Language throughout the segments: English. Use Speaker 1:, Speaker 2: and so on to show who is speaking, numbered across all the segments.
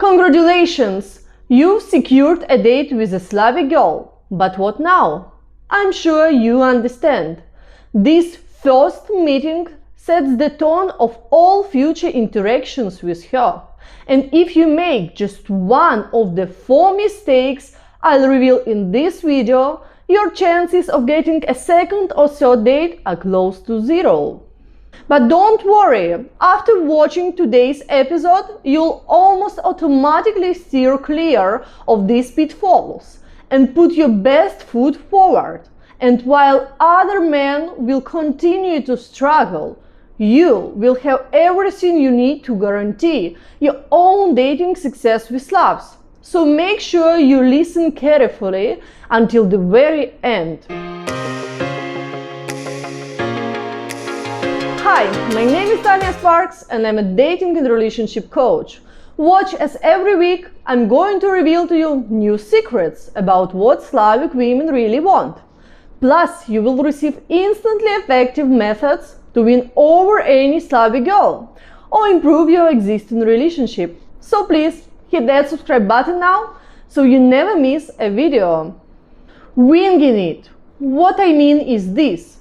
Speaker 1: Congratulations! You've secured a date with a Slavic girl. But what now? I'm sure you understand. This first meeting sets the tone of all future interactions with her. And if you make just one of the 4 mistakes I'll reveal in this video, your chances of getting a second or third date are close to 0. But don't worry, after watching today's episode, you'll almost automatically steer clear of these pitfalls and put your best foot forward. And while other men will continue to struggle, you will have everything you need to guarantee your own dating success with Slavs. So make sure you listen carefully until the very end. Hi, my name is Tanya Sparks and I'm a dating and relationship coach. Watch as every week I'm going to reveal to you new secrets about what Slavic women really want. Plus, you will receive instantly effective methods to win over any Slavic girl or improve your existing relationship. So please hit that subscribe button now so you never miss a video. Winging it. What I mean is this.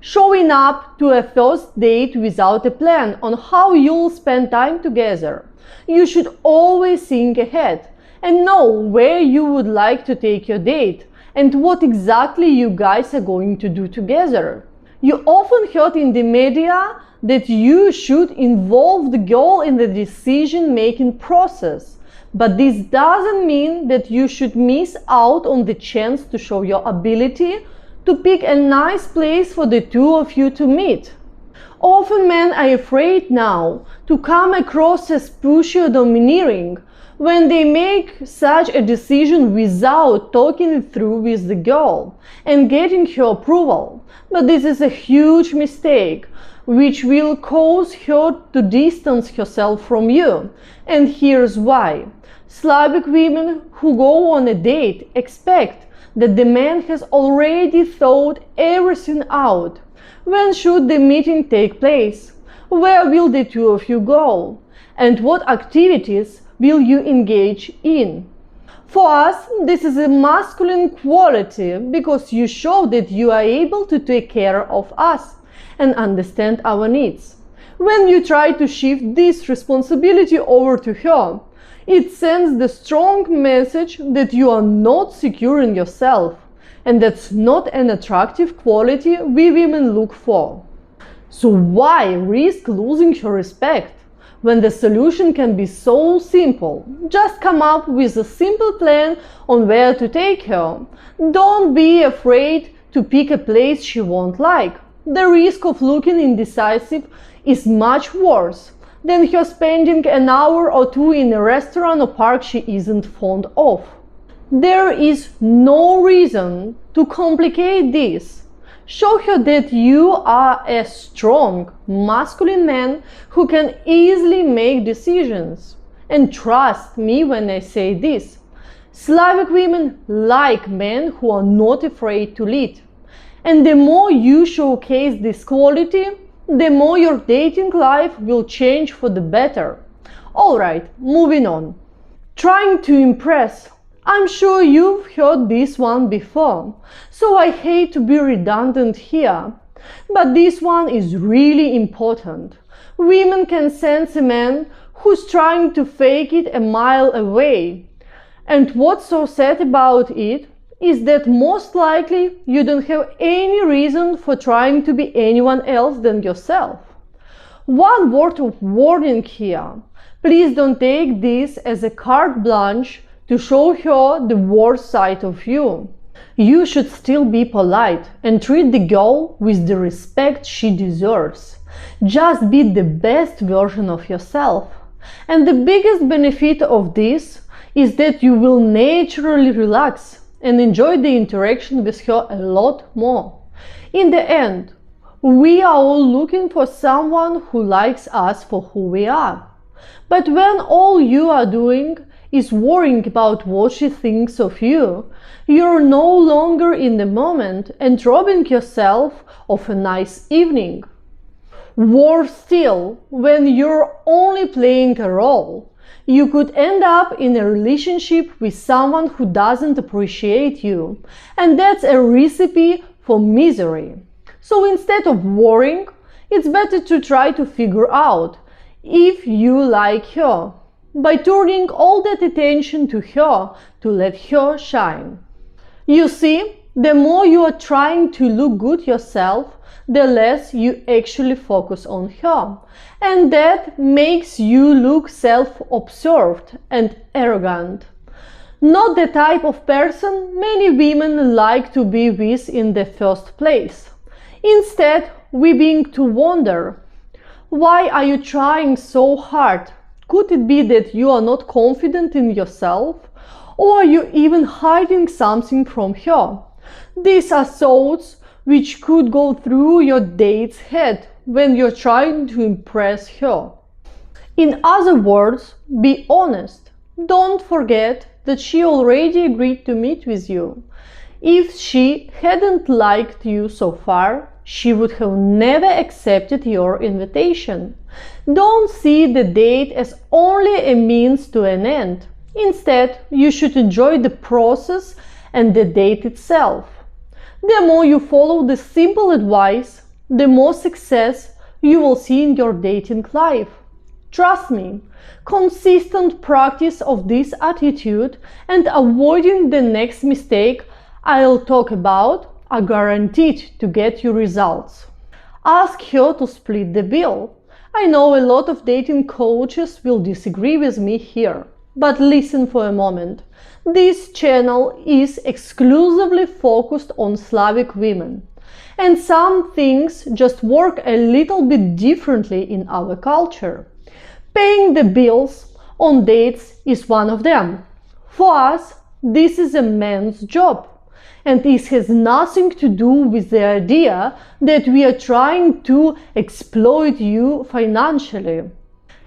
Speaker 1: Showing up to a first date without a plan on how you'll spend time together. You should always think ahead and know where you would like to take your date and what exactly you guys are going to do together. You often heard in the media that you should involve the girl in the decision-making process, but this doesn't mean that you should miss out on the chance to show your ability to pick a nice place for the two of you to meet. Often men are afraid now to come across as pushy or domineering when they make such a decision without talking it through with the girl and getting her approval. But this is a huge mistake, which will cause her to distance herself from you. And here's why. Slavic women who go on a date expect that the man has already thought everything out. When should the meeting take place? Where will the two of you go? And what activities will you engage in? For us, this is a masculine quality because you show that you are able to take care of us and understand our needs. When you try to shift this responsibility over to her, it sends the strong message that you are not secure in yourself, and that's not an attractive quality we women look for. So why risk losing her respect when the solution can be so simple? Just come up with a simple plan on where to take her. Don't be afraid to pick a place she won't like. The risk of looking indecisive is much worse than her spending an hour or two in a restaurant or park she isn't fond of. There is no reason to complicate this. Show her that you are a strong, masculine man who can easily make decisions. And trust me when I say this. Slavic women like men who are not afraid to lead. And the more you showcase this quality, the more your dating life will change for the better. Alright, moving on. Trying to impress. I'm sure you've heard this one before, so I hate to be redundant here. But this one is really important. Women can sense a man who's trying to fake it a mile away. And what's so sad about it is that most likely you don't have any reason for trying to be anyone else than yourself. One word of warning here. Please don't take this as a carte blanche to show her the worst side of you. You should still be polite and treat the girl with the respect she deserves. Just be the best version of yourself. And the biggest benefit of this is that you will naturally relax and enjoy the interaction with her a lot more. In the end, we are all looking for someone who likes us for who we are. But when all you are doing is worrying about what she thinks of you, you're no longer in the moment and robbing yourself of a nice evening. Worse still, when you're only playing a role, You could end up in a relationship with someone who doesn't appreciate you, and that's a recipe for misery. So instead of worrying, it's better to try to figure out if you like her by turning all that attention to her to let her shine. You see, the more you are trying to look good yourself, the less you actually focus on her. And that makes you look self-absorbed and arrogant. Not the type of person many women like to be with in the first place. Instead, we begin to wonder, why are you trying so hard? Could it be that you are not confident in yourself? Or are you even hiding something from her? These are thoughts which could go through your date's head when you're trying to impress her. In other words, be honest. Don't forget that she already agreed to meet with you. If she hadn't liked you so far, she would have never accepted your invitation. Don't see the date as only a means to an end. Instead, you should enjoy the process and the date itself. The more you follow this simple advice, the more success you will see in your dating life. Trust me, consistent practice of this attitude and avoiding the next mistake I'll talk about are guaranteed to get you results. Ask her to split the bill. I know a lot of dating coaches will disagree with me here, but listen for a moment. This channel is exclusively focused on Slavic women, and some things just work a little bit differently in our culture. Paying the bills on dates is one of them. For us, this is a man's job. And this has nothing to do with the idea that we are trying to exploit you financially.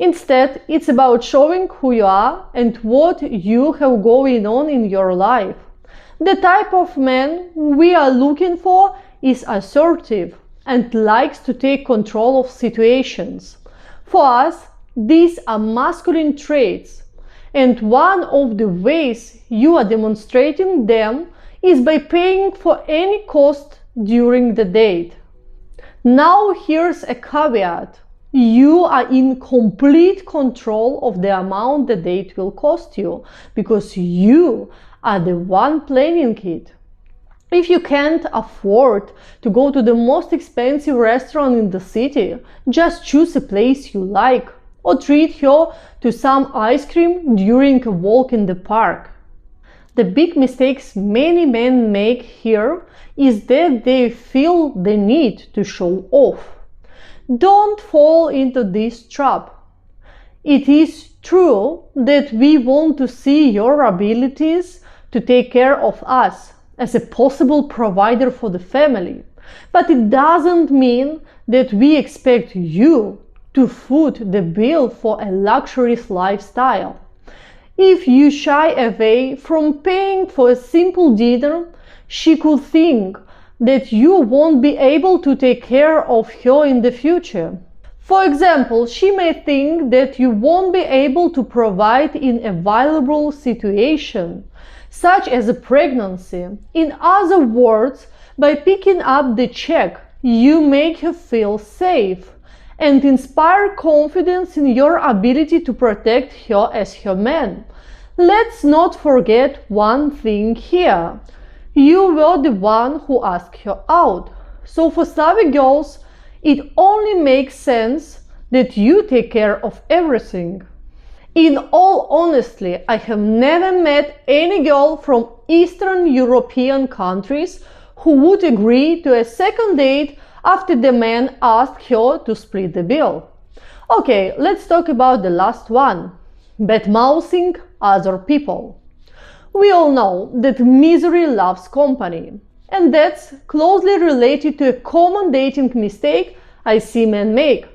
Speaker 1: Instead, it's about showing who you are and what you have going on in your life. The type of man we are looking for is assertive and likes to take control of situations. For us, these are masculine traits, and one of the ways you are demonstrating them is by paying for any cost during the date. Now here's a caveat. You are in complete control of the amount the date will cost you, because you are the one planning it. If you can't afford to go to the most expensive restaurant in the city, just choose a place you like, or treat her to some ice cream during a walk in the park. The big mistakes many men make here is that they feel the need to show off. Don't fall into this trap. It is true that we want to see your abilities to take care of us as a possible provider for the family, but it doesn't mean that we expect you to foot the bill for a luxurious lifestyle. If you shy away from paying for a simple dinner, she could think that you won't be able to take care of her in the future. For example, she may think that you won't be able to provide in a vulnerable situation, such as a pregnancy. In other words, by picking up the check, you make her feel safe and inspire confidence in your ability to protect her as her man. Let's not forget one thing here. You were the one who asked her out. So for Slavic girls, it only makes sense that you take care of everything. In all honesty, I have never met any girl from Eastern European countries who would agree to a second date after the man asked her to split the bill. Okay, let's talk about the last one. Bad-mouthing other people. We all know that misery loves company, and that's closely related to a common dating mistake I see men make.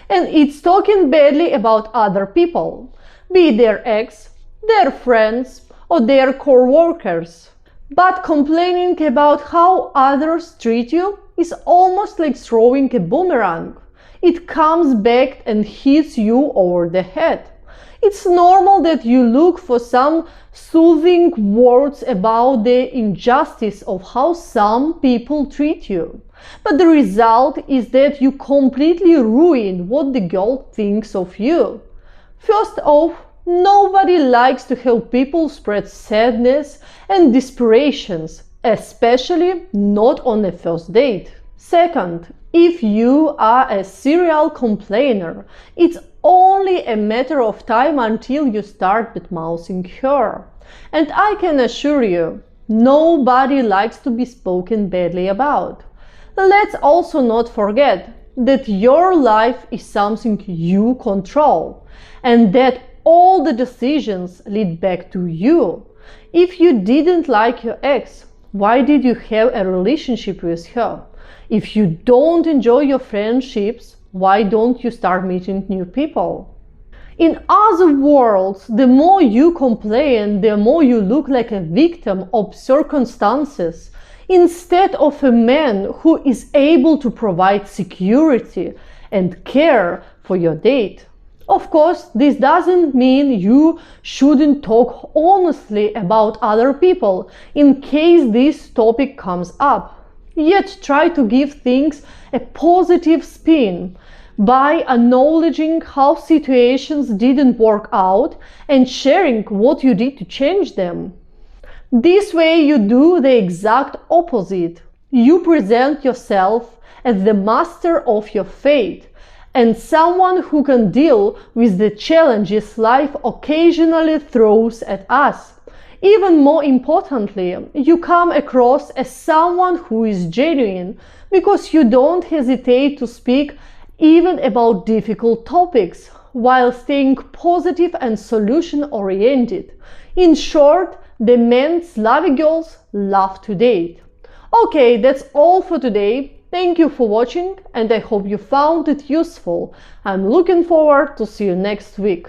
Speaker 1: And it's talking badly about other people, be it their ex, their friends, or their co-workers. But complaining about how others treat you is almost like throwing a boomerang. It comes back and hits you over the head. It's normal that you look for some soothing words about the injustice of how some people treat you. But the result is that you completely ruin what the girl thinks of you. First off, nobody likes to have people spread sadness and desperations, especially not on a first date. Second, if you are a serial complainer, it's only a matter of time until you start bad-mouthing her. And I can assure you, nobody likes to be spoken badly about. Let's also not forget that your life is something you control, and that all the decisions lead back to you. If you didn't like your ex, why did you have a relationship with her? If you don't enjoy your friendships, why don't you start meeting new people? In other words, the more you complain, the more you look like a victim of circumstances, instead of a man who is able to provide security and care for your date. Of course, this doesn't mean you shouldn't talk honestly about other people in case this topic comes up. Yet try to give things a positive spin by acknowledging how situations didn't work out and sharing what you did to change them. This way you do the exact opposite. You present yourself as the master of your fate and someone who can deal with the challenges life occasionally throws at us. Even more importantly, you come across as someone who is genuine because you don't hesitate to speak even about difficult topics while staying positive and solution-oriented. In short, the men Slavic girls love to date. Okay, that's all for today. Thank you for watching and I hope you found it useful. I'm looking forward to see you next week.